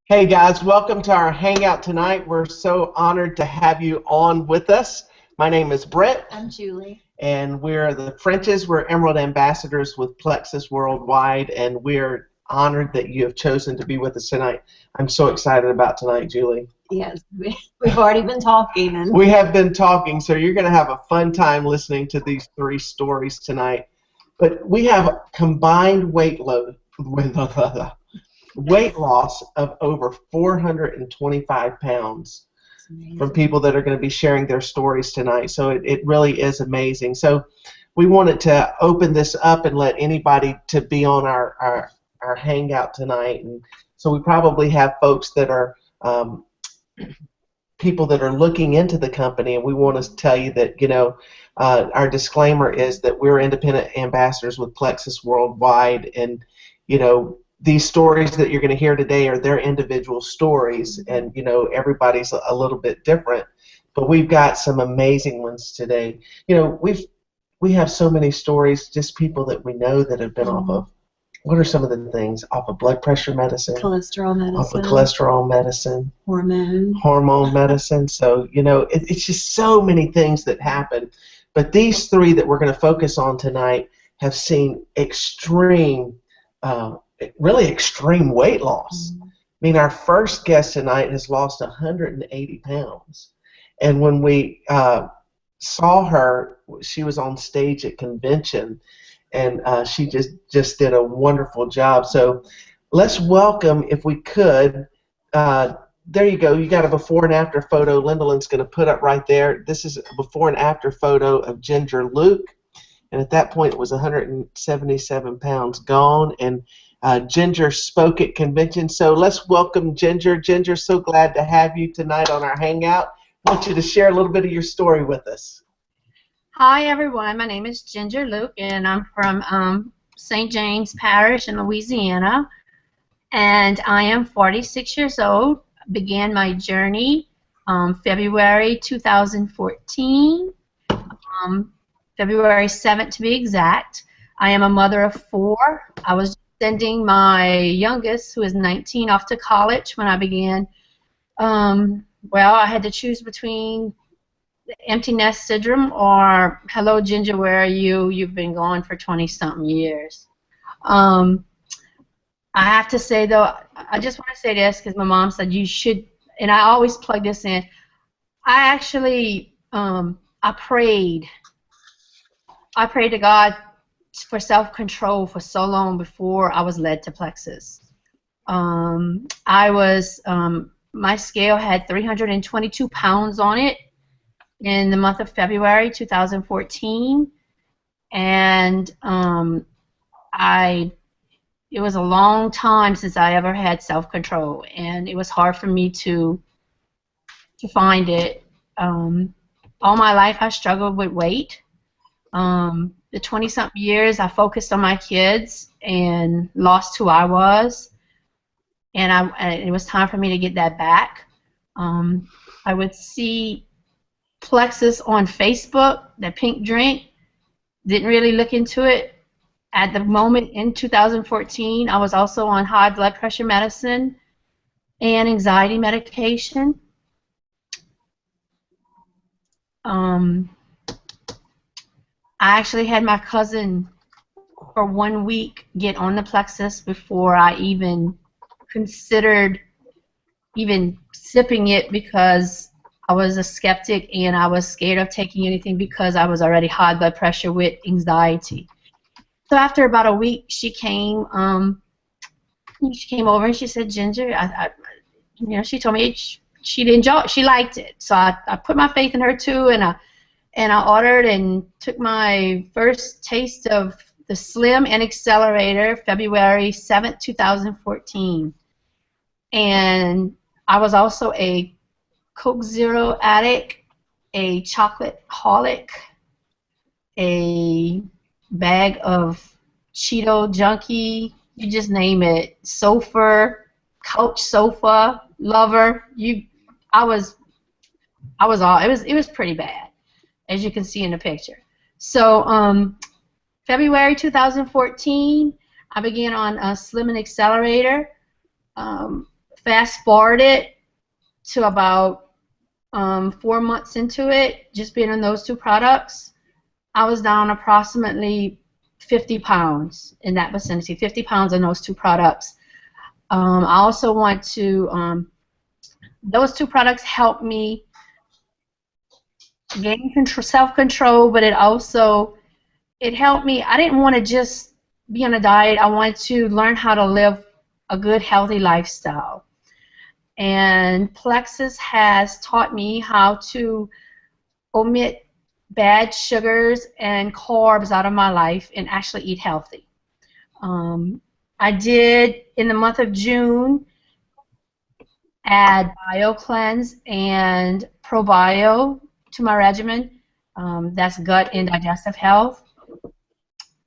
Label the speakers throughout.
Speaker 1: Hey guys, welcome to our hangout tonight. We're so honored to have you on with us. My name is Brett.
Speaker 2: I'm Julie.
Speaker 1: And we're the Frenches. We're Emerald Ambassadors with Plexus Worldwide, and we're honored that you have chosen to be with us tonight. I'm so excited about tonight, Julie.
Speaker 2: Yes, we've already been talking.
Speaker 1: We have been talking, so you're going to have a fun time listening to these three stories tonight. But we have combined weight loss of over 425 pounds from people that are going to be sharing their stories tonight. So it really is amazing. So we wanted to open this up and let anybody to be on our hangout tonight. And so we probably have folks that are people that are looking into the company, and we want to tell you that, our disclaimer is that we're independent ambassadors with Plexus Worldwide, and, these stories that you're going to hear today are their individual stories, and, everybody's a little bit different, but we've got some amazing ones today. We have so many stories, just people that we know that have been off of, what are some of the things? Off of blood pressure medicine.
Speaker 2: Cholesterol medicine.
Speaker 1: Off of cholesterol medicine.
Speaker 2: Hormone
Speaker 1: medicine. So, it's just so many things that happen. But these three that we're going to focus on tonight have seen really extreme weight loss. I mean, our first guest tonight has lost 180 pounds. And when we saw her, she was on stage at convention, and she just did a wonderful job. So let's welcome, if we could, there you go. You got a before and after photo. Lyndalyn's going to put up right there. This is a before and after photo of Ginger Luke. And at that point, it was 177 pounds gone. And Ginger spoke at convention. So let's welcome Ginger. Ginger, so glad to have you tonight on our hangout. I want you to share a little bit of your story with us.
Speaker 3: Hi, everyone. My name is Ginger Luke, and I'm from St. James Parish in Louisiana. And I am 46 years old. Began my journey February 2014, February 7th to be exact. I am a mother of 4. I was sending my youngest, who is 19, off to college when I began. Well, I had to choose between empty nest syndrome or hello Ginger, where are you? You've been gone for 20-something years. I have to say, though, I just want to say this because my mom said you should, and I always plug this in. I actually, I prayed to God for self-control for so long before I was led to Plexus. My scale had 322 pounds on it in the month of February 2014, and it was a long time since I ever had self-control, and it was hard for me to find it. All my life I struggled with weight. The 20-something years I focused on my kids and lost who I was, and it was time for me to get that back. I would see Plexus on Facebook, the pink drink, didn't really look into it. At the moment in 2014, I was also on high blood pressure medicine and anxiety medication. I actually had my cousin for 1 week get on the Plexus before I even considered even sipping it, because I was a skeptic and I was scared of taking anything because I was already high blood pressure with anxiety. So after about a week, she came over and she said, Ginger, she told me she liked it. So I put my faith in her too, and I ordered and took my first taste of the Slim and Accelerator February 7th, 2014. And I was also a Coke Zero addict, a chocolate holic, a bag of Cheeto junkie, you just name it, couch sofa lover. It was pretty bad, as you can see in the picture. So February 2014, I began on Slim and Accelerator. fast forward it to about 4 months into it, just being on those two products, I was down approximately 50 pounds in that vicinity, 50 pounds on those two products. I also want to, those two products helped me gain self-control, but it helped me. I didn't want to just be on a diet. I wanted to learn how to live a good, healthy lifestyle. And Plexus has taught me how to omit bad sugars and carbs out of my life and actually eat healthy. I did, in the month of June, add BioCleanse and ProBio to my regimen. That's gut and digestive health.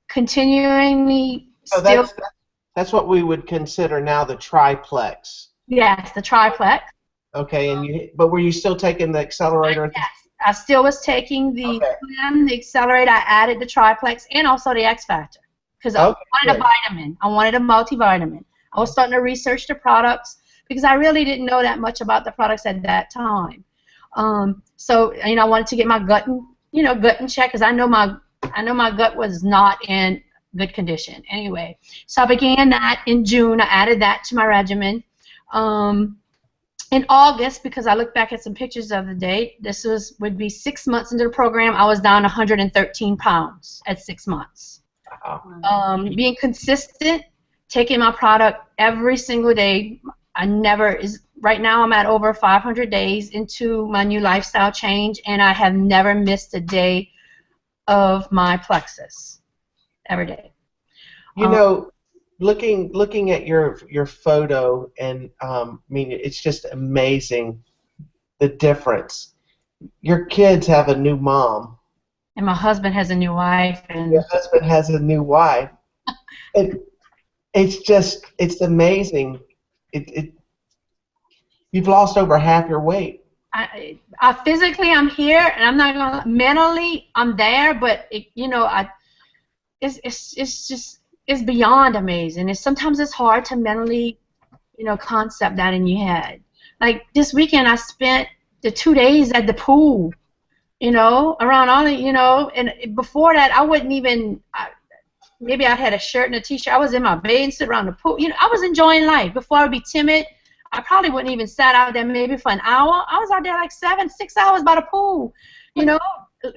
Speaker 3: Continuing
Speaker 1: So
Speaker 3: still.
Speaker 1: that's what we would consider now the triplex.
Speaker 3: Yes, the triplex.
Speaker 1: Okay, but were you still taking the accelerator?
Speaker 3: Yes, I still was taking the the accelerator. I added the triplex and also the X Factor because I wanted a vitamin. I wanted a multivitamin. I was starting to research the products because I really didn't know that much about the products at that time. So I wanted to get my gut in check because I know my gut was not in good condition. Anyway, so I began that in June. I added that to my regimen. In August, because I looked back at some pictures of the date, would be 6 months into the program. I was down 113 pounds at 6 months.
Speaker 1: Wow.
Speaker 3: Being consistent, taking my product every single day. Right now I'm at over 500 days into my new lifestyle change, and I have never missed a day of my Plexus every day.
Speaker 1: Looking at your photo, and it's just amazing the difference. Your kids have a new mom,
Speaker 3: and my husband has a new wife, and
Speaker 1: your husband has a new wife. It's amazing. You've lost over half your weight.
Speaker 3: I physically I'm here, and I'm not gonna. Mentally I'm there, but it's beyond amazing. Sometimes it's hard to mentally, concept that in your head. Like this weekend, I spent the 2 days at the pool, around all the, and before that, I wouldn't even, maybe I had a shirt and a t-shirt. I was in my bed, sit around the pool. I was enjoying life. Before I would be timid, I probably wouldn't even sat out there maybe for an hour. I was out there like 6 hours by the pool,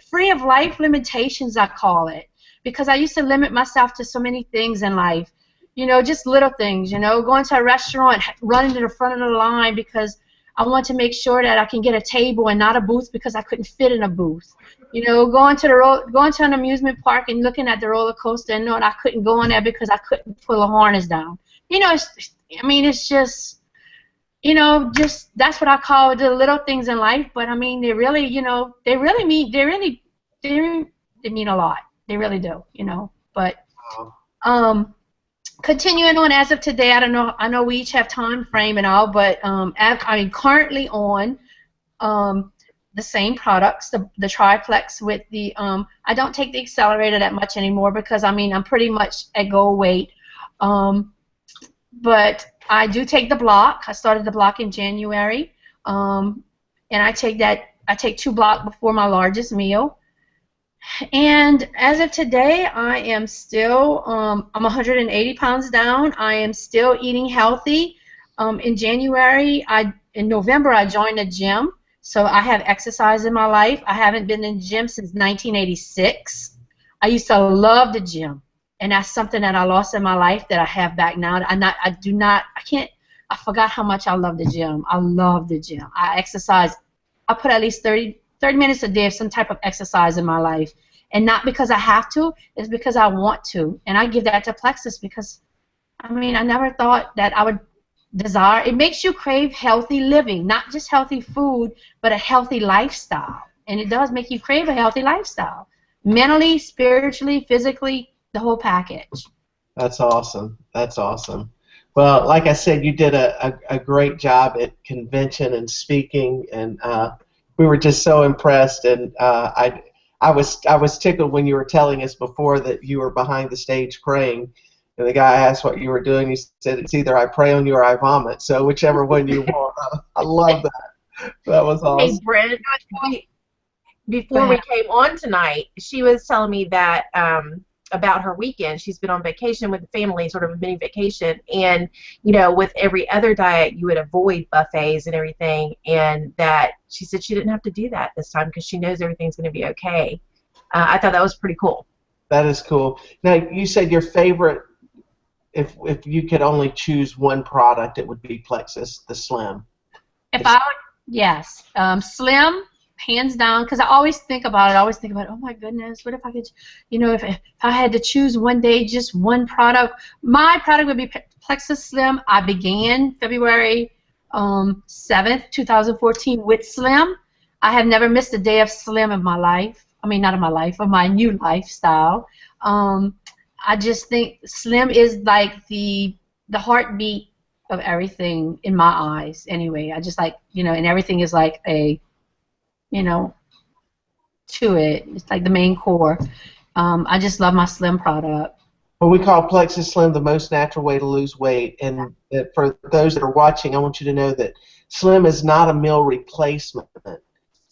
Speaker 3: free of life limitations, I call it. Because I used to limit myself to so many things in life, just little things, going to a restaurant, running to the front of the line because I want to make sure that I can get a table and not a booth because I couldn't fit in a booth. Going to an amusement park and looking at the roller coaster and knowing I couldn't go on there because I couldn't pull a harness down. It's just, that's what I call the little things in life. But they really, they mean a lot. They really do, But continuing on as of today, I don't know. I know we each have time frame and all, but I'm currently on the same products, the triplex with the. I don't take the accelerator that much anymore because I'm pretty much at goal weight. But I do take the block. I started the block in January, and I take 2 blocks before my largest meal. And as of today, I am still, I'm 180 pounds down. I am still eating healthy. In November, I joined a gym, so I have exercise in my life. I haven't been in the gym since 1986. I used to love the gym, and that's something that I lost in my life that I have back now. I forgot how much I love the gym. I love the gym. I exercise. I put at least 30 minutes a day of some type of exercise in my life. And not because I have to, it's because I want to. And I give that to Plexus because, I never thought that I would desire. It makes you crave healthy living, not just healthy food, but a healthy lifestyle. And it does make you crave a healthy lifestyle. Mentally, spiritually, physically, the whole package.
Speaker 1: That's awesome. That's awesome. Well, like I said, you did a great job at convention and speaking, and we were just so impressed, and I was tickled when you were telling us before that you were behind the stage praying. And the guy asked what you were doing. You said, it's either I pray on you or I vomit. So whichever one you want. I love that. That was
Speaker 4: Hey,
Speaker 1: awesome.
Speaker 4: Brent,
Speaker 3: Go
Speaker 4: before we
Speaker 3: ahead.
Speaker 4: came on tonight, she was telling me that about her weekend. She's been on vacation with the family, sort of a mini vacation, and with every other diet, you would avoid buffets and everything, and that she said she didn't have to do that this time because she knows everything's going to be okay. I thought that was pretty cool.
Speaker 1: That is cool. Now, you said your favorite, if you could only choose one product, it would be Plexus, the Slim.
Speaker 3: If I would, yes, Slim, hands down, because I always think about it. I always think about, oh my goodness, what if I could, if I had to choose one day, just one product, my product would be Plexus Slim. I began February 7th, 2014 with Slim. I have never missed a day of Slim in my life. I mean, not in my life, of my new lifestyle. I just think Slim is like the heartbeat of everything in my eyes. Anyway, I just like, and everything is like a, to it. It's like the main core. I just love my Slim product.
Speaker 1: Well, we call Plexus Slim the most natural way to lose weight. And for those that are watching, I want you to know that Slim is not a meal replacement.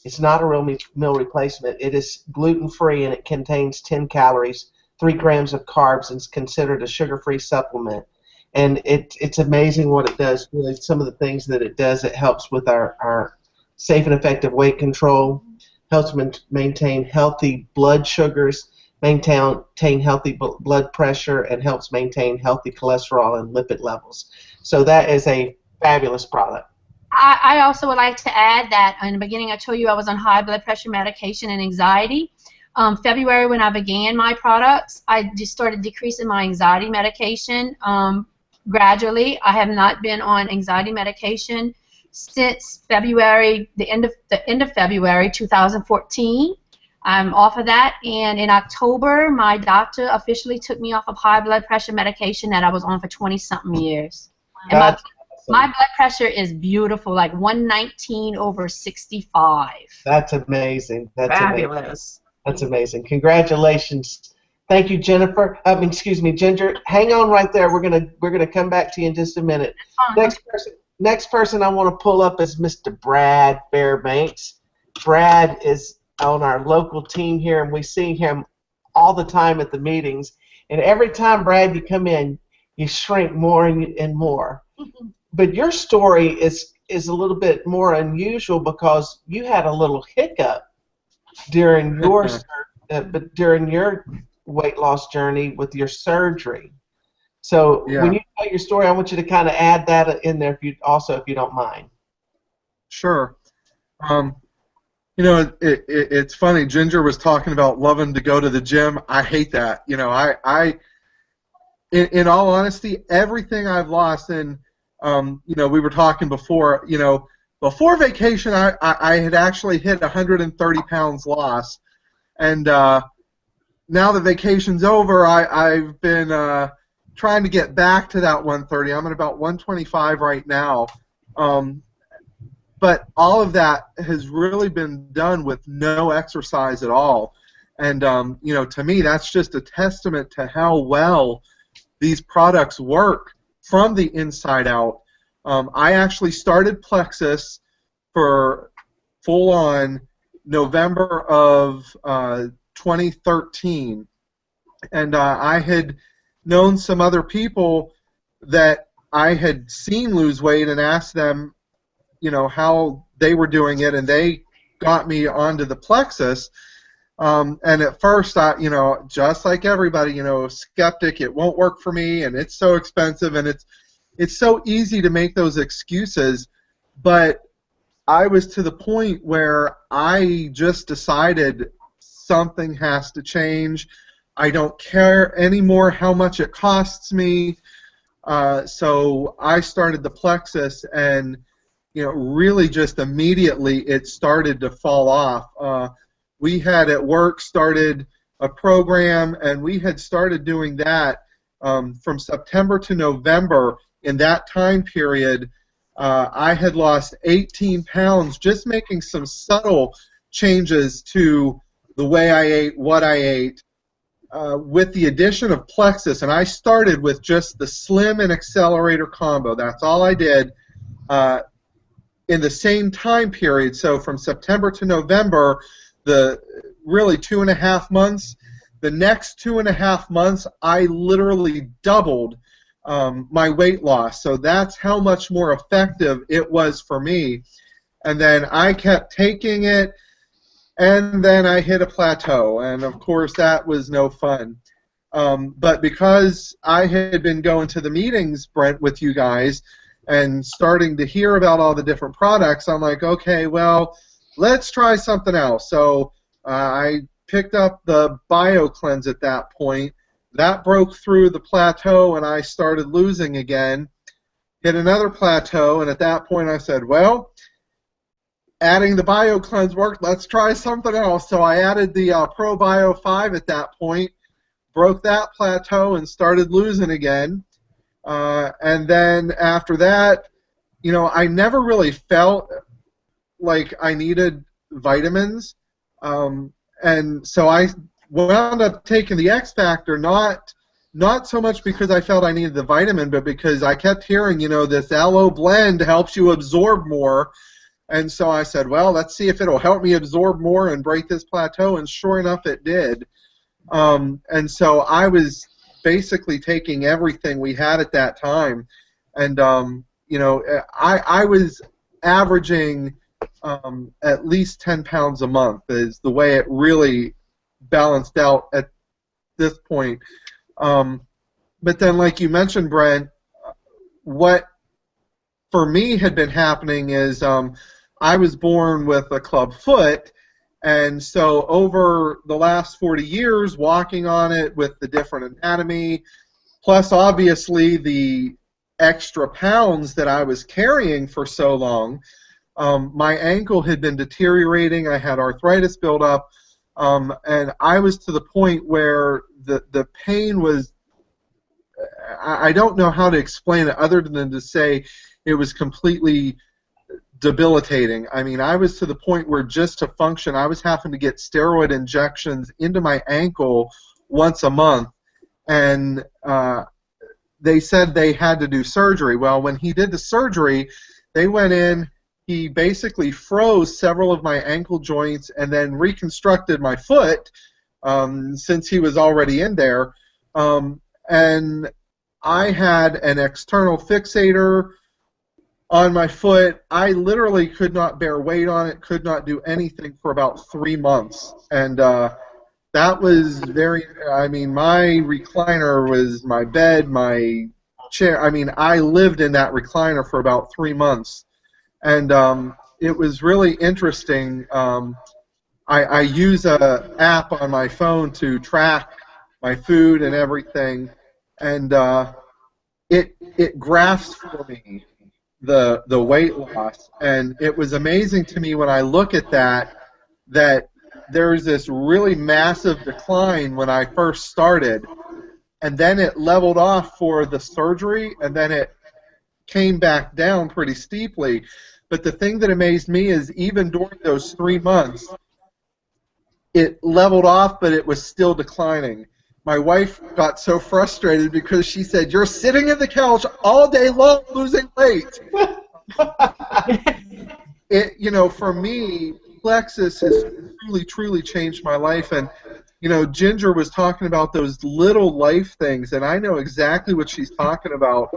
Speaker 1: It's not a real meal replacement. It is gluten-free, and it contains 10 calories, 3 grams of carbs, and is considered a sugar-free supplement. And it's amazing what it does. Really, some of the things that it does, it helps with our safe and effective weight control, helps maintain healthy blood sugars, maintain healthy blood pressure, and helps maintain healthy cholesterol and lipid levels. So that is a fabulous product.
Speaker 3: I also would like to add that in the beginning I told you I was on high blood pressure medication and anxiety. February, when I began my products, I just started decreasing my anxiety medication gradually. I have not been on anxiety medication since February, the end of February 2014. I'm off of that, and in October, my doctor officially took me off of high blood pressure medication that I was on for 20-something years. And my blood pressure is beautiful, like 119/65.
Speaker 1: That's amazing. That's
Speaker 4: Fabulous.
Speaker 1: Amazing. That's amazing. Congratulations. Thank you, Jennifer. Excuse me, Ginger. Hang on right there. We're gonna come back to you in just a minute. Next person I want to pull up is Mr. Brad Fairbanks. Brad is on our local team here, and we see him all the time at the meetings. And every time, Brad, you come in, you shrink more and more. But your story is a little bit more unusual because you had a little hiccup during your during your weight loss journey with your surgery. So when you tell your story, I want you to kind of add that in there, if you don't mind. Sure.
Speaker 5: It's funny. Ginger was talking about loving to go to the gym. I hate that. In all honesty, everything I've lost, and we were talking before. Before vacation, I had actually hit 130 pounds loss, and now that vacation's over, I've been trying to get back to that 130. I'm at about 125 right now. But all of that has really been done with no exercise at all. And, to me, that's just a testament to how well these products work from the inside out. I actually started Plexus for full-on November of 2013. And I had known some other people that I had seen lose weight and asked them, how they were doing it, and they got me onto the Plexus. And at first, just like everybody, skeptic, it won't work for me, and it's so expensive, and it's so easy to make those excuses. But I was to the point where I just decided something has to change. I don't care anymore how much it costs me. So I started the Plexus, and really just immediately it started to fall off. We had at work started a program, and we had started doing that from September to November. In that time period, I had lost 18 pounds just making some subtle changes to the way I ate, what I ate, with the addition of plexus, and I started with just the slim and accelerator combo. That's all I did in the same time period. So from September to November, the really 2.5 months. The next 2.5 months, I literally doubled my weight loss. So that's how much more effective it was for me. And then I kept taking it, and then I hit a plateau, and of course that was no fun. But because I had been going to the meetings, Brent, with you guys, and starting to hear about all the different products, I'm like, okay, well, let's try something else. So I picked up the BioCleanse at that point. That broke through the plateau, and I started losing again. Hit another plateau, and at that point I said, well, adding the BioCleanse worked. Let's try something else. So I added the ProBio 5 at that point, broke that plateau, and started losing again. And then after that, you know, I never really felt like I needed vitamins. And so I wound up taking the X Factor, not so much because I felt I needed the vitamin, but because I kept hearing, you know, this aloe blend helps you absorb more. And so I said, well, let's see if it'll help me absorb more and break this plateau, and sure enough, it did. And so I was basically taking everything we had at that time. And, you know, I was averaging at least 10 pounds a month is the way it really balanced out at this point. But then, like you mentioned, Brent, what for me had been happening is I was born with a club foot, and so over the last 40 years, walking on it with the different anatomy, plus obviously the extra pounds that I was carrying for so long, my ankle had been deteriorating. I had arthritis build up, and I was to the point where the pain was, I don't know how to explain it other than to say it was completely debilitating. I mean, I was to the point where just to function, I was having to get steroid injections into my ankle once a month, and they said they had to do surgery. Well, when he did the surgery, they went in, he basically froze several of my ankle joints and then reconstructed my foot since he was already in there. And I had an external fixator on my foot. I literally could not bear weight on it, could not do anything for about 3 months. And that was very, I mean, my recliner was my bed, my chair. I mean, I lived in that recliner for about 3 months. And it was really interesting. I use an app on my phone to track my food and everything, and it graphs for me the weight loss, and it was amazing to me when I look at that there's this really massive decline when I first started, and then it leveled off for the surgery, and then it came back down pretty steeply. But the thing that amazed me is even during those 3 months, it leveled off, but it was still declining. My wife got so frustrated because she said, "You're sitting in the couch all day long losing weight." You know, for me, Plexus has truly changed my life. And, you know, Ginger was talking about those little life things, and I know exactly what she's talking about.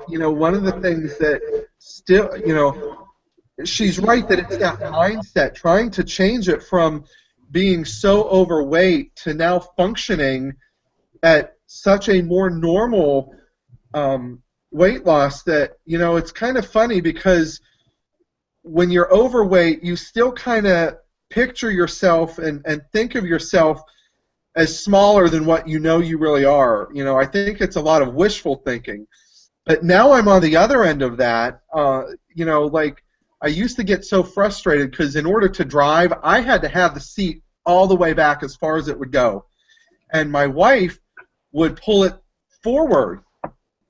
Speaker 5: You know, one of the things that still, you know, she's right that it's that mindset, trying to change it from being so overweight to now functioning at such a more normal weight loss that, you know, it's kind of funny because when you're overweight, you still kind of picture yourself and think of yourself as smaller than what you know you really are. You know, I think it's a lot of wishful thinking. But now I'm on the other end of that. You know, like I used to get so frustrated because in order to drive, I had to have the seat all the way back as far as it would go. And my wife would pull it forward.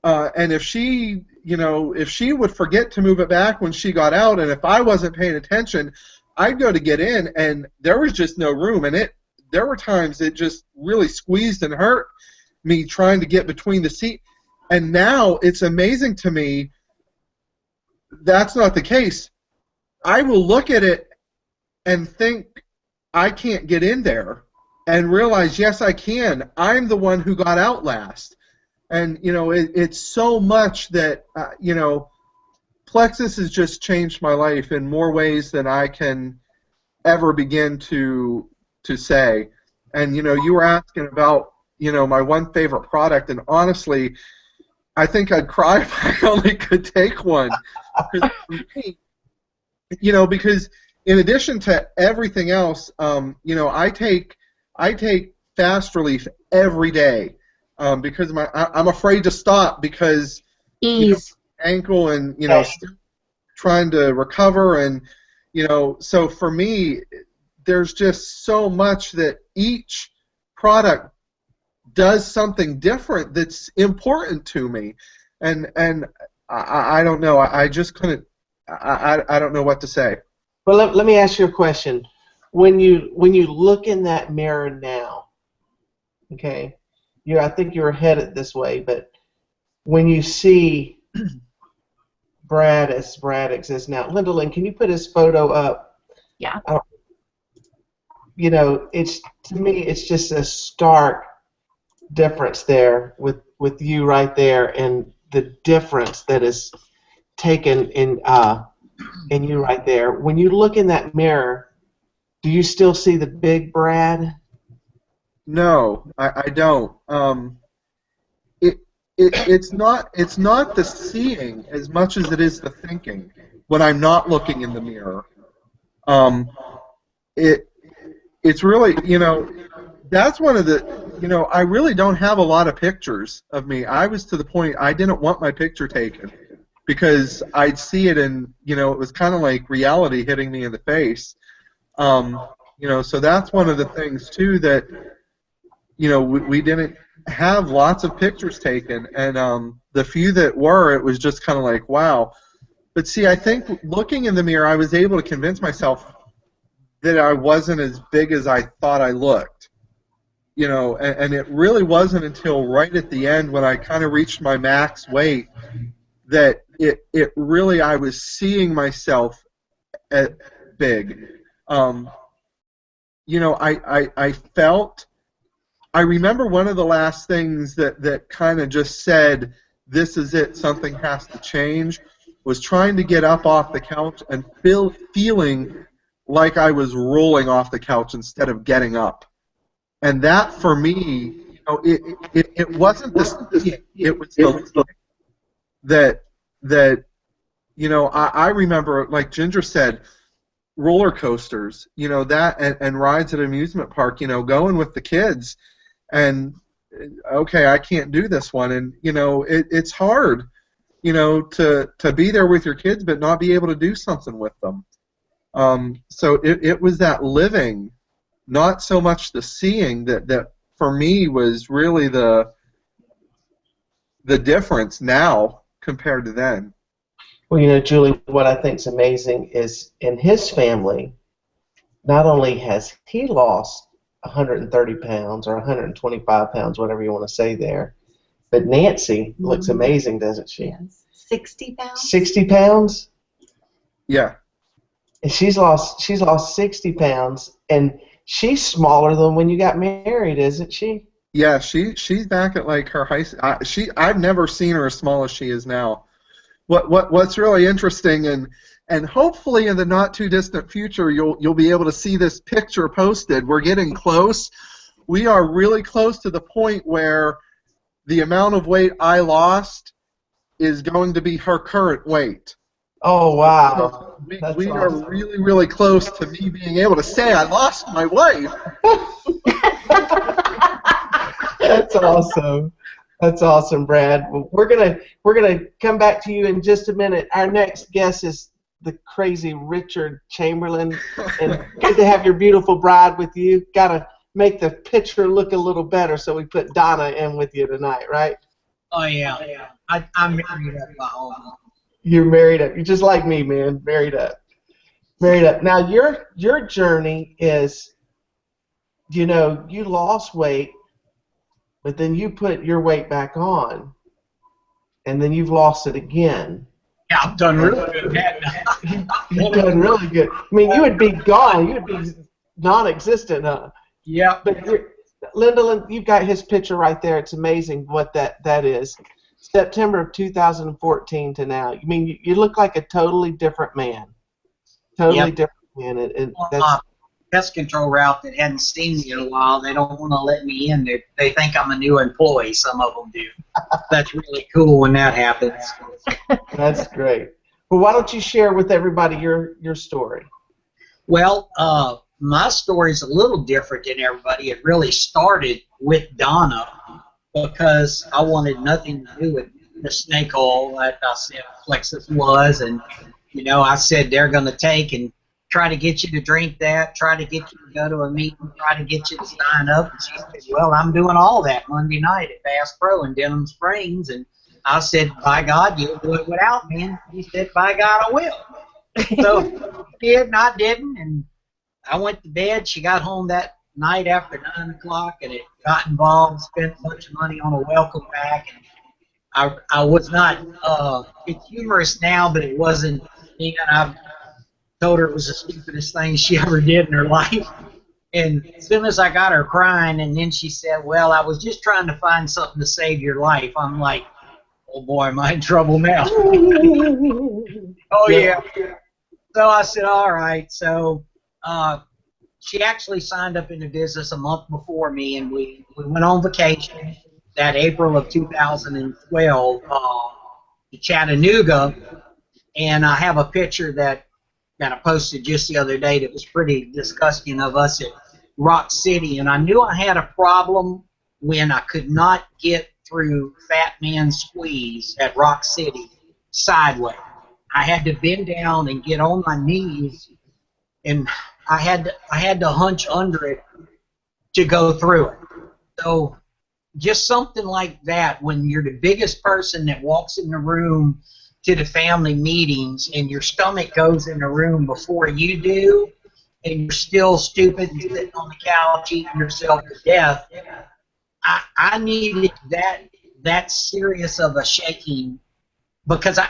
Speaker 5: And if she, you know, if she would forget to move it back when she got out, and if I wasn't paying attention, I'd go to get in, and there was just no room. And there were times it just really squeezed and hurt me trying to get between the seat. And now it's amazing to me that's not the case. I will look at it and think I can't get in there and realize, yes, I can. I'm the one who got out last. And, you know, it's so much that, you know, Plexus has just changed my life in more ways than I can ever begin to say. And, you know, you were asking about, you know, my one favorite product, and honestly, I think I'd cry if I only could take one. Because for me, you know, because in addition to everything else, you know, I take fast relief every day because I'm afraid to stop because you know, ankle and you know still trying to recover, and you know, so for me, there's just so much that each product does something different that's important to me, and I don't know, I just couldn't, I don't know what to say.
Speaker 1: Well, let me ask you a question. When you look in that mirror now, okay, I think you're headed this way, but when you see Brad as Brad exists now, Linda Lynn, can you put his photo up?
Speaker 3: Yeah.
Speaker 1: You know, to me, it's just a stark difference there with you right there, and the difference that is taken in you right there. When you look in that mirror, do you still see the big Brad?
Speaker 5: No, I don't. It's not the seeing as much as it is the thinking when I'm not looking in the mirror. It's really, you know, that's one of the, you know, I really don't have a lot of pictures of me. I was to the point I didn't want my picture taken because I'd see it and, you know, it was kind of like reality hitting me in the face. You know, so that's one of the things too that, you know, we didn't have lots of pictures taken, and the few that were, it was just kind of like, wow. But see, I think looking in the mirror, I was able to convince myself that I wasn't as big as I thought I looked. You know, and it really wasn't until right at the end when I kind of reached my max weight that it really, I was seeing myself at big. You know, I felt, I remember one of the last things that kind of just said, this is it, something has to change, was trying to get up off the couch and feeling like I was rolling off the couch instead of getting up. And that, for me, you know, it wasn't the, it was the that you know, I remember, like Ginger said, roller coasters, you know, that and rides at an amusement park, you know, going with the kids, and okay, I can't do this one, and you know, it's hard, you know, to be there with your kids but not be able to do something with them. So it was that living, not so much the seeing, that for me was really the difference now compared to then.
Speaker 1: Well, you know, Julie, what I think is amazing is in his family, not only has he lost 130 pounds or 125 pounds, whatever you want to say there, but Nancy looks amazing, doesn't she?
Speaker 2: Yes. 60 pounds?
Speaker 1: 60 pounds?
Speaker 5: Yeah.
Speaker 1: And she's lost 60 pounds, and she's smaller than when you got married, isn't she?
Speaker 5: Yeah, she's back at like her high. I've never seen her as small as she is now. What's really interesting, and hopefully in the not too distant future you'll be able to see this picture posted. We're getting close. We are really close to the point where the amount of weight I lost is going to be her current weight.
Speaker 1: Oh, wow.
Speaker 5: So we are really, really close to me being able to say I lost my wife.
Speaker 1: That's awesome. That's awesome, Brad. Well, we're gonna come back to you in just a minute. Our next guest is the crazy Richard Chamberlain, and good to have your beautiful bride with you. Gotta make the picture look a little better, so we put Donna in with you tonight, right?
Speaker 6: Oh yeah. I'm married up by all means.
Speaker 1: You're married up. You're just like me, man. Married up. Married up. Now your journey is you know, you lost weight, but then you put your weight back on, and then you've lost it again.
Speaker 6: Yeah, I've done really good at that.
Speaker 1: You've done really good. I mean, you would be gone. You would be non-existent, huh?
Speaker 6: Yeah.
Speaker 1: But Linda, you've got his picture right there. It's amazing what that is. September of 2014 to now. I mean, you look like a totally different man. Totally different man. And that's
Speaker 6: Pest control route that hadn't seen me in a while. They don't want to let me in. They think I'm a new employee. Some of them do. That's really cool when that happens.
Speaker 1: that's great. Well, why don't you share with everybody your story?
Speaker 6: Well, my story's a little different than everybody. It really started with Donna because I wanted nothing to do with the snake oil that I said Plexus was, and you know, I said they're going to take and try to get you to drink that, try to get you to go to a meeting, try to get you to sign up. And she said, well, I'm doing all that Monday night at Bass Pro in Denham Springs. And I said, by God, you'll do it without me. And he said, by God, I will. So he did, and I didn't. And I went to bed. She got home that night after 9 o'clock, and it got involved, spent a bunch of money on a welcome pack. And I was not, it's humorous now, but it wasn't. And I told her it was the stupidest thing she ever did in her life. And as soon as I got her crying, and then she said, well, I was just trying to find something to save your life. I'm like, oh boy, am I in trouble now? Oh yeah. So I said, all right. So she actually signed up in the business a month before me, and we went on vacation that April of 2012 to Chattanooga. And I have a picture that I posted just the other day that was pretty disgusting of us at Rock City. And I knew I had a problem when I could not get through Fat Man Squeeze at Rock City sideways. I had to bend down and get on my knees, and I had to hunch under it to go through it. So just something like that, when you're the biggest person that walks in the room to the family meetings and your stomach goes in the room before you do, and you're still stupid and sitting on the couch eating yourself to death, I needed that serious of a shaking, because I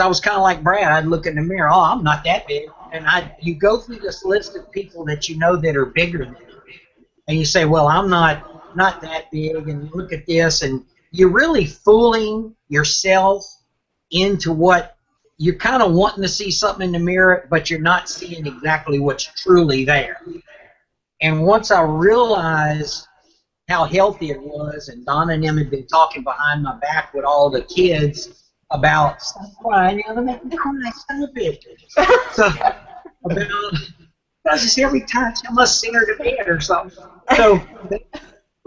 Speaker 6: was kind of like Brad. I'd look in the mirror, oh, I'm not that big. And you go through this list of people that you know that are bigger than you, and you say, well, I'm not that big, and you look at this, and you're really fooling yourself into what you're kind of wanting to see something in the mirror, but you're not seeing exactly what's truly there. And once I realized how healthy it was, and Donna and them had been talking behind my back with all the kids about, stop crying, you're going to make me cry, stop it. So, about, just every time I must sing her to bed or something. So,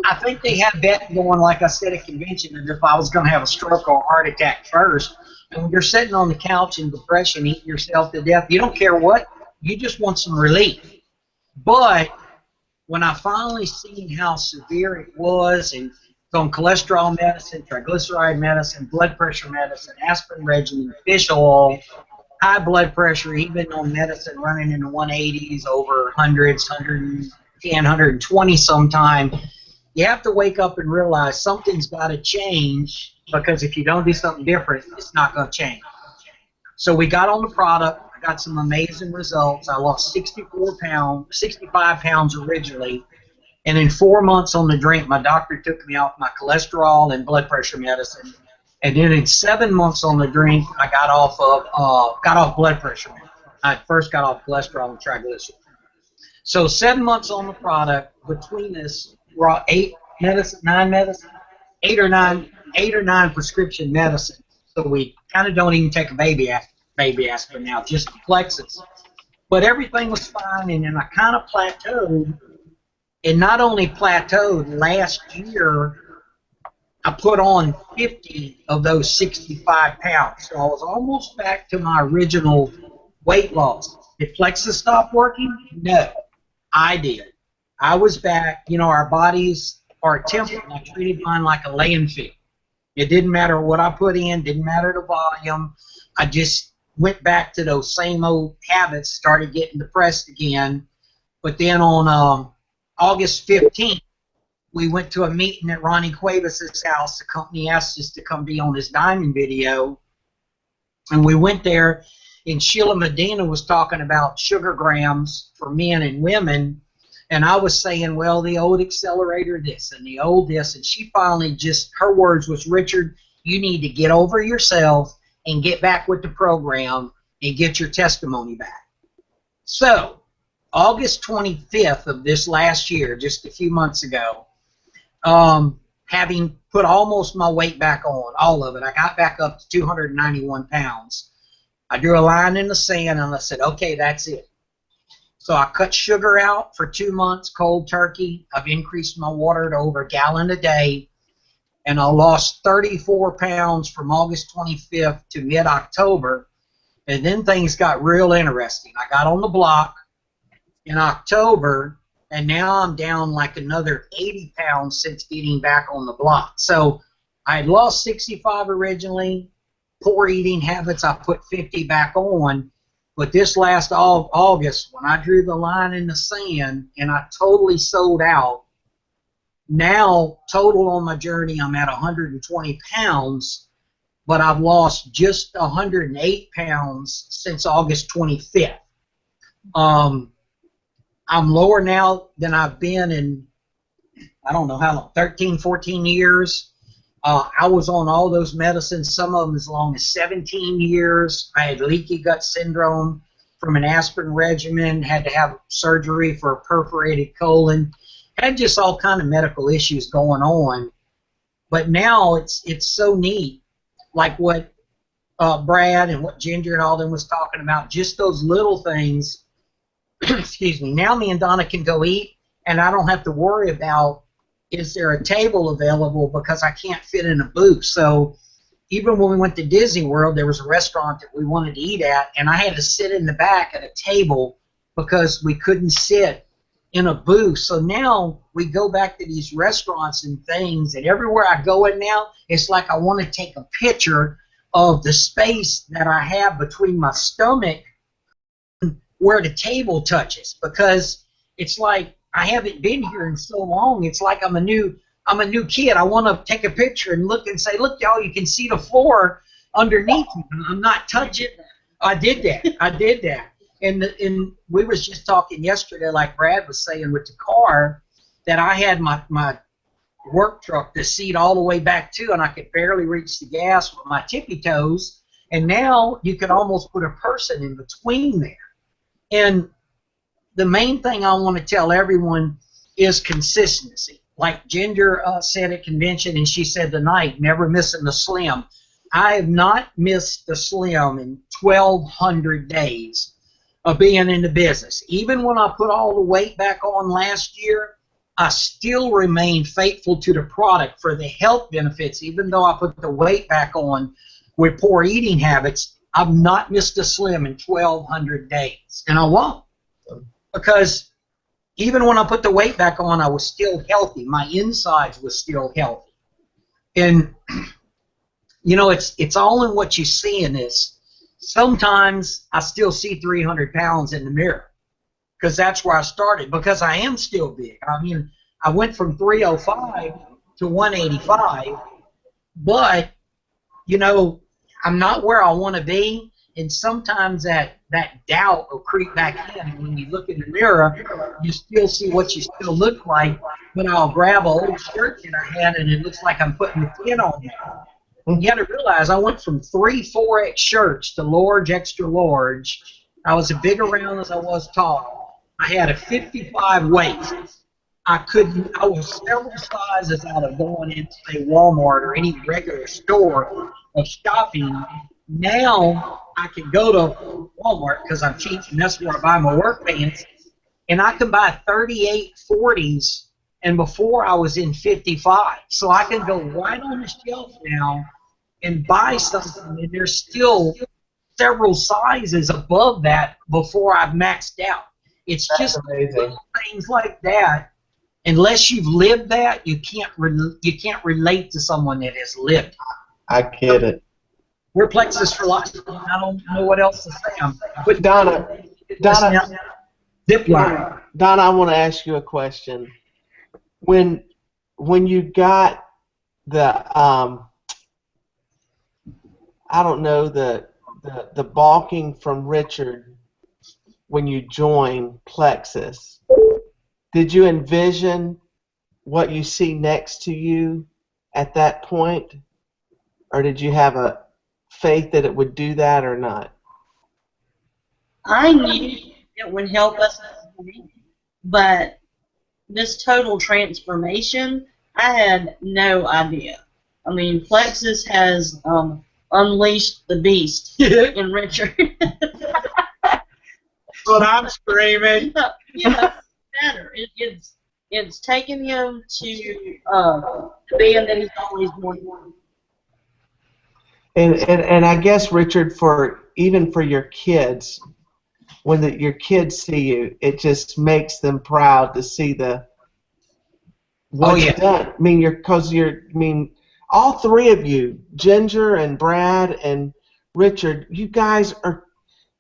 Speaker 6: I think they had that going, like I said at convention, that if I was going to have a stroke or a heart attack first. And when you're sitting on the couch in depression, eating yourself to death, you don't care what, you just want some relief. But when I finally seen how severe it was, and from cholesterol medicine, triglyceride medicine, blood pressure medicine, aspirin regimen, fish oil, high blood pressure, even on medicine running in the 180s, over hundreds, 110, 120 sometime, you have to wake up and realize something's got to change, because if you don't do something different, it's not going to change. So we got on the product. I got some amazing results. I lost 65 pounds originally, and in 4 months on the drink, my doctor took me off my cholesterol and blood pressure medicine. And then in 7 months on the drink, I got off blood pressure medicine. I first got off cholesterol and triglycerides. So 7 months on the product. Between us, we're on 8 or 9 prescription medicine. So we kind of don't even take a baby aspirin now, just Plexus. But everything was fine, and then I kind of plateaued. And not only plateaued, last year I put on 50 of those 65 pounds. So I was almost back to my original weight loss. Did Plexus stop working? No, I did. I was back. You know, our bodies are a temple, and I treated mine like a laying field. It didn't matter what I put in, didn't matter the volume. I just went back to those same old habits, started getting depressed again. But then on August 15th, we went to a meeting at Ronnie Cuevas' house. The company asked us to come be on his diamond video. And we went there, and Sheila Medina was talking about sugar grams for men and women. And I was saying, well, the old accelerator this and the old this. And she finally just, her words was, Richard, you need to get over yourself and get back with the program and get your testimony back. So, August 25th of this last year, just a few months ago, having put almost my weight back on, all of it, I got back up to 291 pounds. I drew a line in the sand and I said, okay, that's it. So I cut sugar out for 2 months, cold turkey. I've increased my water to over a gallon a day. And I lost 34 pounds from August 25th to mid-October. And then things got real interesting. I got on the block in October, and now I'm down like another 80 pounds since getting back on the block. So I had lost 65 originally. Poor eating habits, I put 50 back on. But this last August, when I drew the line in the sand and I totally sold out, now total on my journey I'm at 120 pounds, but I've lost just 108 pounds since August 25th. I'm lower now than I've been in, I don't know how long, 13, 14 years. I was on all those medicines, some of them as long as 17 years. I had leaky gut syndrome from an aspirin regimen, had to have surgery for a perforated colon, had just all kind of medical issues going on. But now it's so neat, like what Brad and what Ginger and all them was talking about, just those little things. Excuse me. Now me and Donna can go eat, and I don't have to worry about, is there a table available, because I can't fit in a booth. So even when we went to Disney World, there was a restaurant that we wanted to eat at, and I had to sit in the back at a table because we couldn't sit in a booth. So now we go back to these restaurants and things, and everywhere I go in now, it's like I want to take a picture of the space that I have between my stomach where the table touches, because it's like I haven't been here in so long. It's like I'm a new kid. I want to take a picture and look and say, look, y'all, you can see the floor underneath me. I'm not touching. I did that. And we was just talking yesterday, like Brad was saying with the car, that I had my work truck, the seat all the way back to, and I could barely reach the gas with my tippy toes. And now you can almost put a person in between there. And the main thing I want to tell everyone is consistency. Like Ginger said at convention, and she said tonight, never missing the slim. I have not missed the slim in 1,200 days of being in the business. Even when I put all the weight back on last year, I still remain faithful to the product for the health benefits. Even though I put the weight back on with poor eating habits, I've not missed a slim in 1,200 days, and I won't. Because even when I put the weight back on, I was still healthy. My insides was still healthy. And, you know, it's all in what you see in this. Sometimes I still see 300 pounds in the mirror, because that's where I started, because I am still big. I mean, I went from 305 to 185, but, you know, I'm not where I want to be. And sometimes that doubt will creep back in. And when you look in the mirror, you still see what you still look like. But I'll grab an old shirt in her hand, and it looks like I'm putting the tin on there. And you got to realize I went from 3 4X shirts to large, extra large. I was as big around as I was tall. I had a 55 waist. I was several sizes out of going into, say, Walmart or any regular store of shopping. Now I can go to Walmart because I'm cheap, and that's where I buy my work pants, and I can buy 38 40s, and before I was in 55. So I can go right on the shelf now and buy something, and there's still several sizes above that before I've maxed out. It's just little things like that. Unless you've lived that, you can't relate to someone that has lived.
Speaker 1: I get it.
Speaker 6: We're plexus for life. I don't know what else to say.
Speaker 1: But Donna,
Speaker 6: Zip line.
Speaker 1: Don, I want to ask you a question. When you got the I don't know, the balking from Richard when you joined Plexus, did you envision what you see next to you at that point, or did you have a faith that it would do that or not?
Speaker 7: I knew it would help us, but this total transformation, I had no idea. I mean, Plexus has unleashed the beast in Richard.
Speaker 6: That's what I'm screaming.
Speaker 7: You know, better. It's taken him to the band that he's always wanted.
Speaker 1: And I guess, Richard, even for your kids, when your kids see you, it just makes them proud to see what you've done. I mean, all three of you, Ginger and Brad and Richard, you guys are,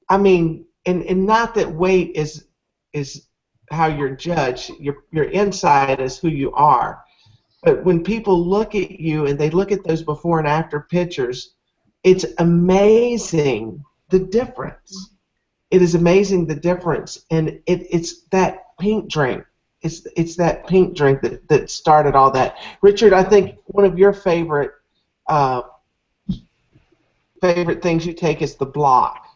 Speaker 1: I mean, and not that weight is how you're judged. Your inside is who you are. But when people look at you and they look at those before and after pictures, it's amazing the difference. It is amazing the difference, and it's that pink drink. It's that pink drink that started all that. Richard, I think one of your favorite things you take is the block,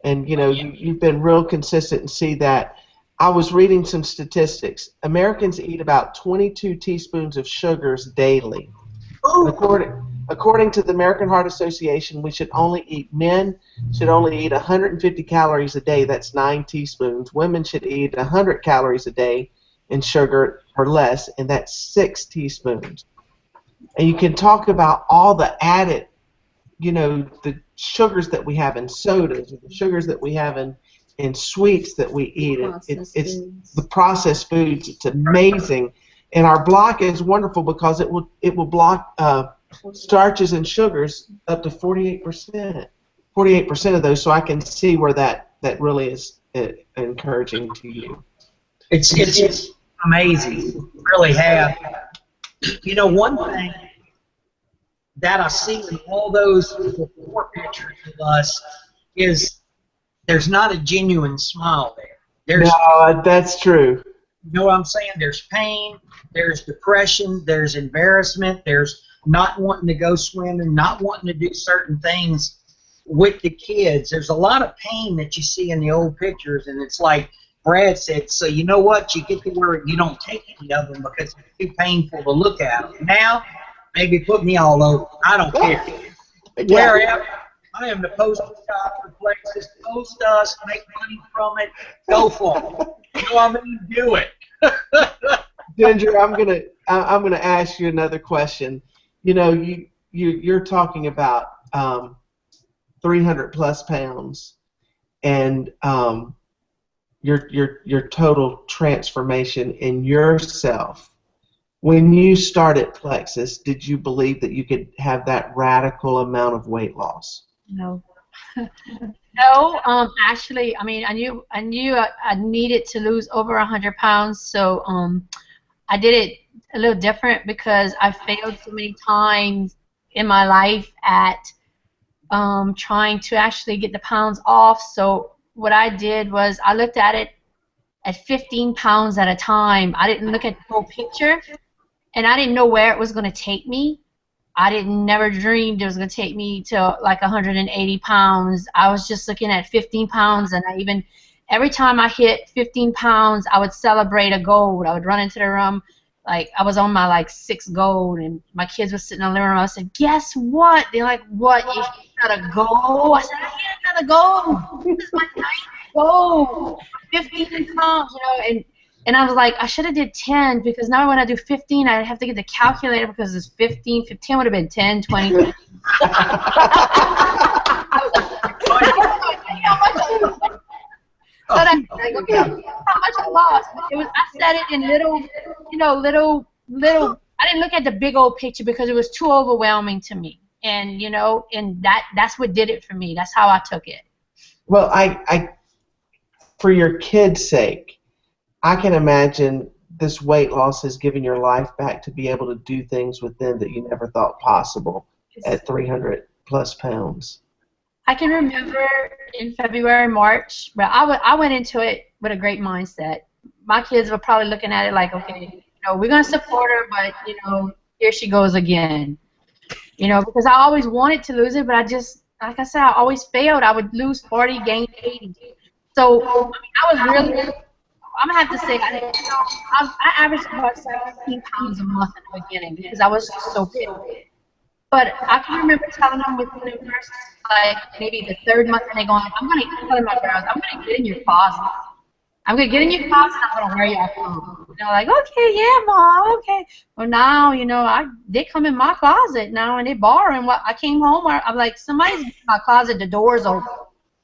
Speaker 1: and you know you've been real consistent and see that. I was reading some statistics. Americans eat about 22 teaspoons of sugars daily. According to the American Heart Association, men should only eat 150 calories a day. That's 9 teaspoons. Women should eat 100 calories a day in sugar or less, and that's 6 teaspoons. And you can talk about all the added, the sugars that we have in sodas, the sugars that we have in sweets that we eat. It's the processed foods. It's amazing. And our block is wonderful because it will block starches and sugars up to 48%. 48% of those. So I can see where that really is encouraging to you.
Speaker 6: It's amazing. Really have. You know, one thing that I see in all those before pictures of us is there's not a genuine smile there.
Speaker 1: No, that's true.
Speaker 6: You know what I'm saying? There's pain, there's depression, there's embarrassment, there's not wanting to go swimming, not wanting to do certain things with the kids. There's a lot of pain that you see in the old pictures, and it's like Brad said, so you know what? You get to where you don't take any of them because it's too painful to look at. Now, maybe put me all over. I don't care. Wherever. I am the poster child for Plexus. Post us, make money from it, go for it. You know what I mean? Do it.
Speaker 1: Ginger, I'm gonna ask you another question. You know, you're talking about 300 plus pounds, and your total transformation in yourself. When you started Plexus, did you believe that you could have that radical amount of weight loss?
Speaker 3: No. No, actually, I mean, I knew I needed to lose over 100 pounds, so I did it a little different because I failed so many times in my life at trying to actually get the pounds off. So what I did was I looked at it at 15 pounds at a time. I didn't look at the whole picture, and I didn't know where it was going to take me. I never dreamed it was going to take me to like 180 pounds. I was just looking at 15 pounds, and every time I hit 15 pounds, I would celebrate a gold. I would run into the room, like I was on my like 6th gold, and my kids were sitting in the living room. I said, "Guess what?" They're like, "What? You got a gold?" I said, "I hit another gold. This is my 9th gold. 15 pounds, And I was like, I should have did 10 because now when I do 15, I have to get the calculator because it's 15. 15 would have been 10, 20. I was like, okay, how much I lost. I said it in little. I didn't look at the big old picture because it was too overwhelming to me. And and that's what did it for me. That's how I took it.
Speaker 1: Well, I for your kids' sake, I can imagine this weight loss has given your life back to be able to do things with them that you never thought possible at 300 plus pounds.
Speaker 3: I can remember in February, March, but I went into it with a great mindset. My kids were probably looking at it like, okay, we're going to support her, but, here she goes again. Because I always wanted to lose it, but I just, like I said, I always failed. I would lose 40, gain 80. So, I mean, I was really, I'm going to have to say, I averaged about 17 pounds a month in the beginning because I was just so big. But I can remember telling them within the first, like, maybe the third month, and they're going, I'm telling my girls, I'm going to get in your closet. I'm going to get in your closet, and I'm going to wear your clothes. And they're like, okay, yeah, Mom, okay. Well, now, they come in my closet now, and they borrow. And I came home, I'm like, somebody's in my closet, the door's open.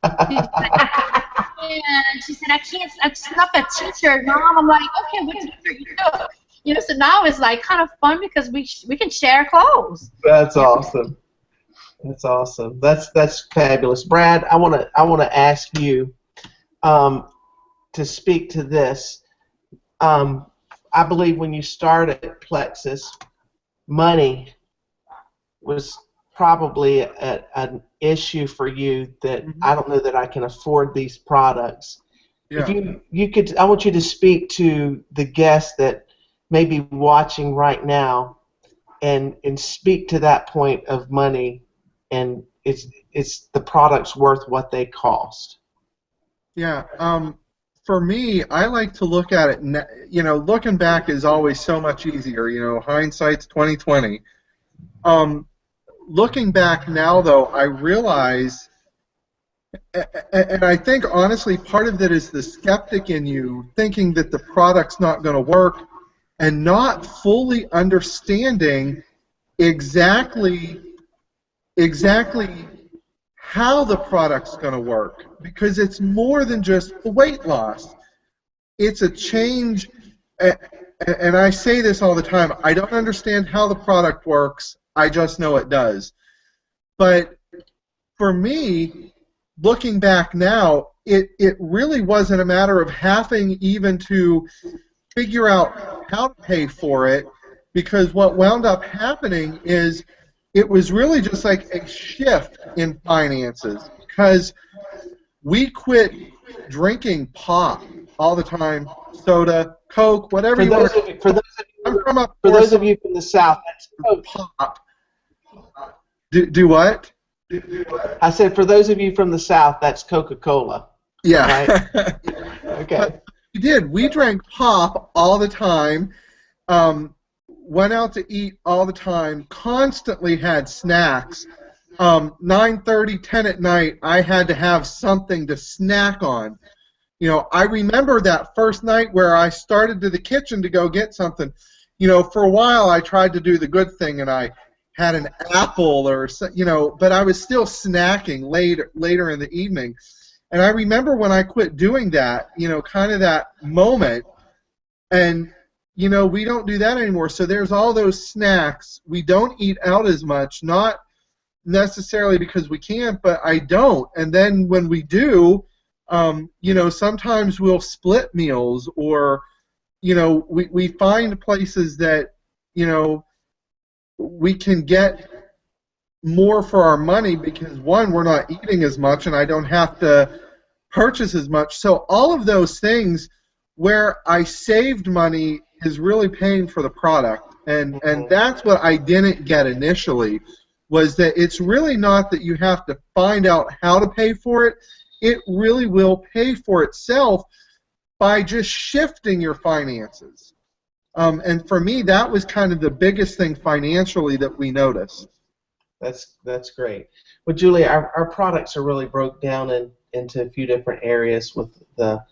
Speaker 3: And she said, I can't, I snuck a t-shirt, Mom. I'm like, okay, what t-shirt you took? So now it's like kind of fun because we can share clothes.
Speaker 1: That's awesome. That's awesome. That's fabulous, Brad. I want to ask you to speak to this. I believe when you started Plexus, money was probably an issue for you that I don't know that I can afford these products.
Speaker 5: Yeah.
Speaker 1: If you could, I want you to speak to the guests that may be watching right now and speak to that point of money, and it's the product's worth what they cost.
Speaker 5: Yeah. For me, I like to look at it. Looking back is always so much easier. Hindsight's 20/20. Looking back now, though, I realize, and I think honestly, part of it is the skeptic in you thinking that the product's not going to work, and not fully understanding exactly how the product's going to work, because it's more than just the weight loss. It's a change, and I say this all the time, I don't understand how the product works, I just know it does. But for me, looking back now, it really wasn't a matter of having even to figure out how to pay for it, because what wound up happening is it was really just like a shift in finances, because we quit drinking pop all the time, soda, Coke, whatever you want.
Speaker 1: For those of you from the South, that's Coke.
Speaker 5: Pop. Do what?
Speaker 1: I said for those of you from the South, that's Coca-Cola.
Speaker 5: Yeah.
Speaker 1: Right? Okay.
Speaker 5: We did. We drank pop all the time, went out to eat all the time, constantly had snacks. 9:30, 10 at night, I had to have something to snack on. I remember that first night where I started to the kitchen to go get something. For a while I tried to do the good thing and I had an apple or but I was still snacking later in the evening. And I remember when I quit doing that, kind of that moment, and we don't do that anymore. So there's all those snacks. We don't eat out as much, not necessarily because we can't, but I don't. And then when we do, sometimes we'll split meals, or we find places that we can get more for our money because, one, we're not eating as much and I don't have to purchase as much. So all of those things where I saved money is really paying for the product, and that's what I didn't get initially, was that it's really not that you have to find out how to pay for it. It really will pay for itself by just shifting your finances. And for me, that was kind of the biggest thing financially that we noticed.
Speaker 1: That's great. Well, Julie, our products are really broke down into a few different areas with the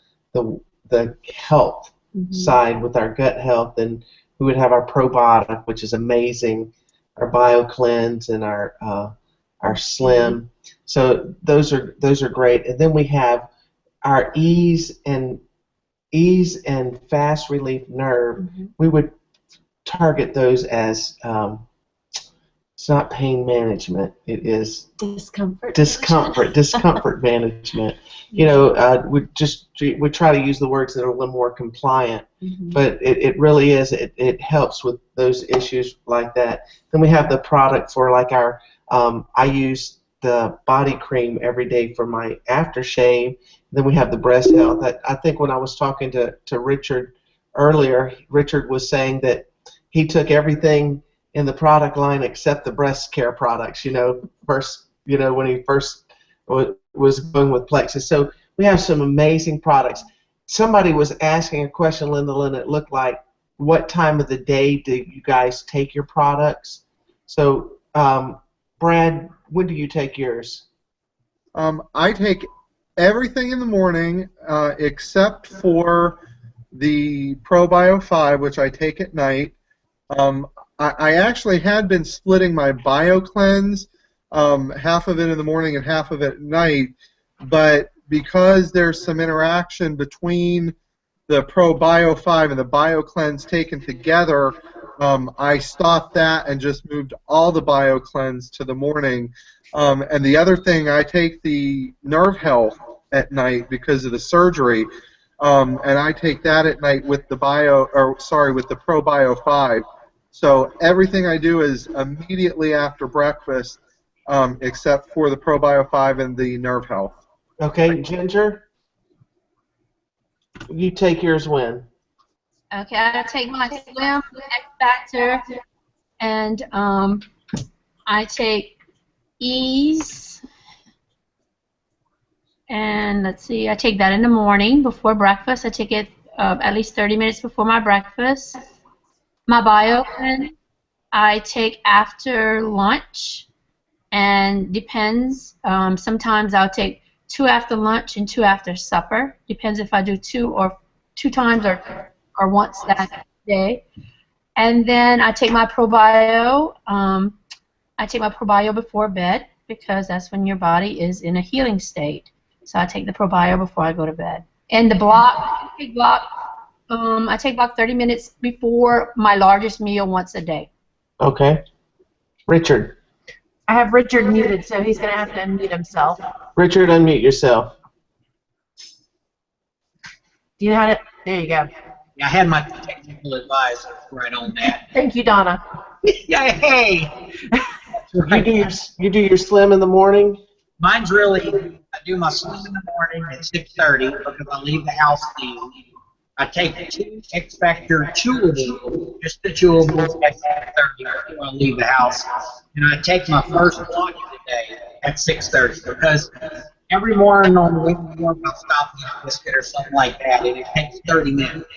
Speaker 1: health side, with our gut health, and we would have our probiotic, which is amazing, our BioCleanse, and our Slim. So those are great. And then we have our ease and fast relief nerve. We would target those as It's not pain management. It is discomfort management. You know, we try to use the words that are a little more compliant, but it really is. It helps with those issues like that. Then we have the product for like our. I use the body cream every day for my aftershave. Then we have the breast health. I think when I was talking to Richard earlier, Richard was saying that he took everything in the product line except the breast care products, when he first was going with Plexus. So we have some amazing products. Somebody was asking a question, Linda Lynn, it looked like, what time of the day do you guys take your products? So, Brad, when do you take yours?
Speaker 5: I take everything in the morning except for the ProBio 5, which I take at night. I actually had been splitting my BioCleanse, half of it in the morning and half of it at night, but because there's some interaction between the ProBio 5 and the BioCleanse taken together, I stopped that and just moved all the BioCleanse to the morning. And the other thing, I take the Nerve Health at night because of the surgery, and I take that at night with the with the ProBio 5. So everything I do is immediately after breakfast, except for the ProBio 5 and the Nerve Health.
Speaker 1: Okay, Ginger, you take yours when?
Speaker 3: Okay, I take my Slim X Factor, and I take Ease, and let's see, I take that in the morning before breakfast. I take it at least 30 minutes before my breakfast. My BioCleanse I take after lunch, and depends. Sometimes I'll take 2 after lunch and 2 after supper. Depends if I do 2 times or once that day. And then I take my ProBio. I take my ProBio before bed because that's when your body is in a healing state. So I take the ProBio before I go to bed. And the block, I take block 30 minutes before my largest meal once a day.
Speaker 1: Okay. Richard.
Speaker 4: I have Richard muted, so he's going to have to unmute himself.
Speaker 1: Richard, unmute yourself.
Speaker 4: Do you know how to? There you go.
Speaker 6: I had my technical advisor right on that.
Speaker 4: Thank you, Donna.
Speaker 6: Yeah, hey.
Speaker 1: You do your Slim in the morning?
Speaker 6: Mine's really, I do my Slim in the morning at 6:30 because I leave the house then. I take 2 X Factor chewables, just the chewables at 6:30 before I leave the house. And I take my first block of the day at 6:30 because every morning on the way to work I'll stop and get a biscuit or something like that, and it takes 30 minutes.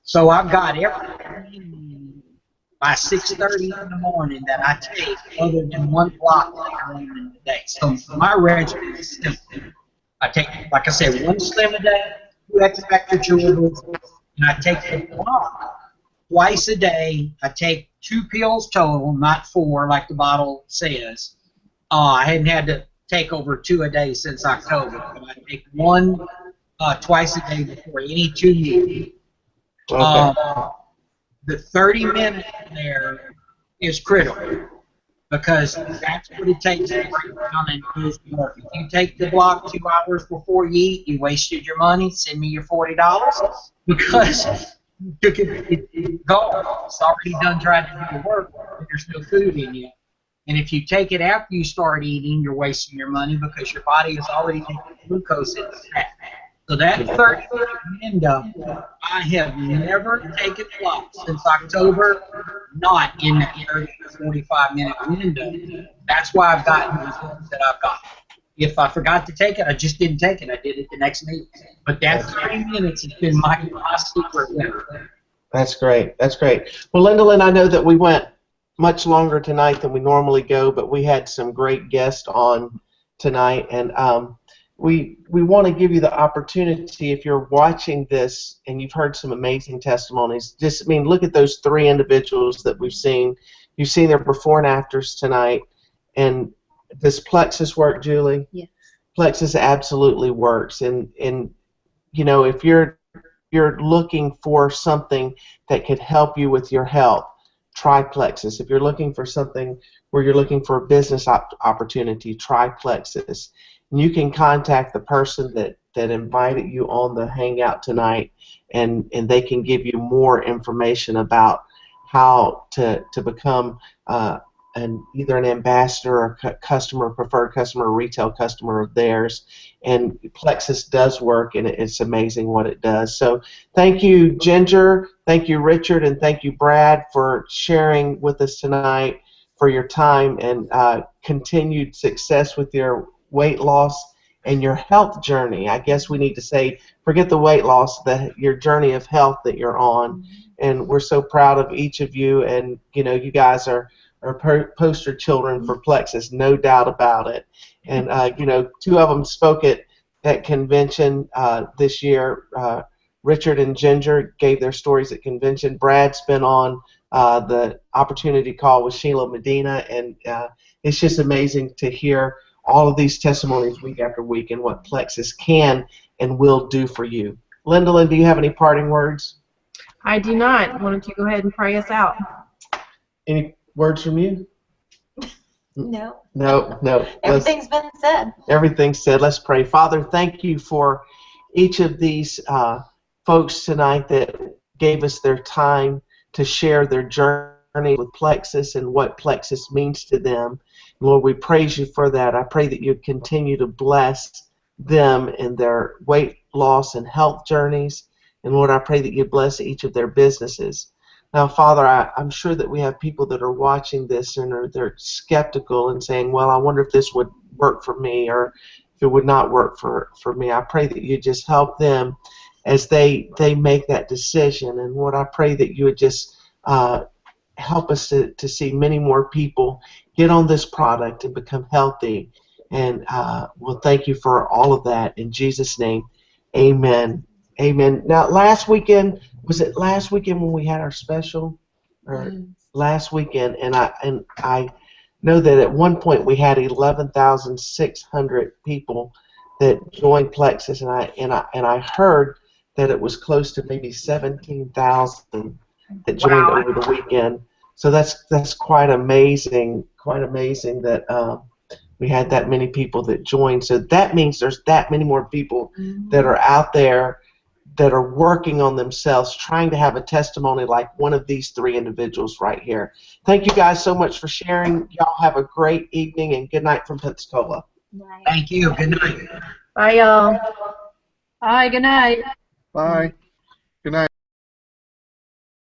Speaker 6: So I've got everything by 6:30 in the morning that I take other than 1 block later on in the day. So my regimen is simple. I take, like I said, 1 Slim a day, 2 X Factor chewables, and I take the block twice a day. I take 2 pills total, not 4 like the bottle says. I hadn't had to take over 2 a day since October. But I take 1 twice a day before any 2 meals.
Speaker 1: Okay.
Speaker 6: The 30 minutes there is critical because that's what it takes to break down and lose more. If you take the block 2 hours before you eat, you wasted your money. Send me your $40 because you took it's gone. It's already done trying to do the work, and there's no food in you. And if you take it after you start eating, you're wasting your money because your body is already taking glucose in the fat. So that 30-minute window, I have never taken block since October, not in that 30 to 45-minute window. That's why I've gotten the results that I've got. If I forgot to take it, I just didn't take it. I did it the next meeting. But that 30 minutes has been my secret winner.
Speaker 1: That's great. That's great. Well, Linda Lynn, I know that we went much longer tonight than we normally go, but we had some great guests on tonight, and we want to give you the opportunity, if you're watching this and you've heard some amazing testimonies, look at those 3 individuals that we've seen. You've seen their before and afters tonight. And does Plexus work, Julie?
Speaker 2: Yes.
Speaker 1: Plexus absolutely works. And you know, if you're looking for something that could help you with your health, try Plexus. If you're looking for something where you're looking for a business opportunity, try Plexus. And you can contact the person that invited you on the hangout tonight, and they can give you more information about how to become either an ambassador or customer, preferred customer, or retail customer of theirs. And Plexus does work, and it's amazing what it does. So thank you, Ginger, thank you, Richard, and thank you, Brad, for sharing with us tonight, for your time, and continued success with your weight loss and your health journey. I guess we need to say, forget the weight loss, your journey of health that you're on. And we're so proud of each of you, and you guys are poster children for Plexus, no doubt about it. And two of them spoke at convention this year. Richard and Ginger gave their stories at convention. Brad's been on the opportunity call with Sheila Medina, and it's just amazing to hear all of these testimonies week after week and what Plexus can and will do for you. Lyndalyn, do you have any parting words?
Speaker 4: I do not. Why don't you go ahead and pray us out?
Speaker 1: Any words from you?
Speaker 2: No.
Speaker 1: No.
Speaker 2: Everything's been said.
Speaker 1: Everything's said. Let's pray. Father, thank you for each of these folks tonight that gave us their time to share their journey with Plexus and what Plexus means to them. Lord, we praise you for that. I pray that you continue to bless them in their weight loss and health journeys. And Lord, I pray that you bless each of their businesses. Now, Father, I'm sure that we have people that are watching this and they're skeptical and saying, well, I wonder if this would work for me or if it would not work for me. I pray that you just help them as they make that decision. And Lord, I pray that you would just help us to see many more people get on this product and become healthy. And we'll thank you for all of that. In Jesus' name, amen. Amen. Now, last weekend, was it last weekend when we had our special? Or last weekend, and I know that at one point we had 11,600 people that joined Plexus, and I heard that it was close to maybe 17,000 that joined over the weekend. So that's quite amazing that we had that many people that joined. So that means there's that many more people that are out there that are working on themselves, trying to have a testimony like one of these three individuals right here. Thank you guys so much for sharing. Y'all have a great evening, and good night from Pensacola.
Speaker 6: Thank you. Good night.
Speaker 4: Bye, y'all.
Speaker 3: Bye, good night.
Speaker 5: Bye.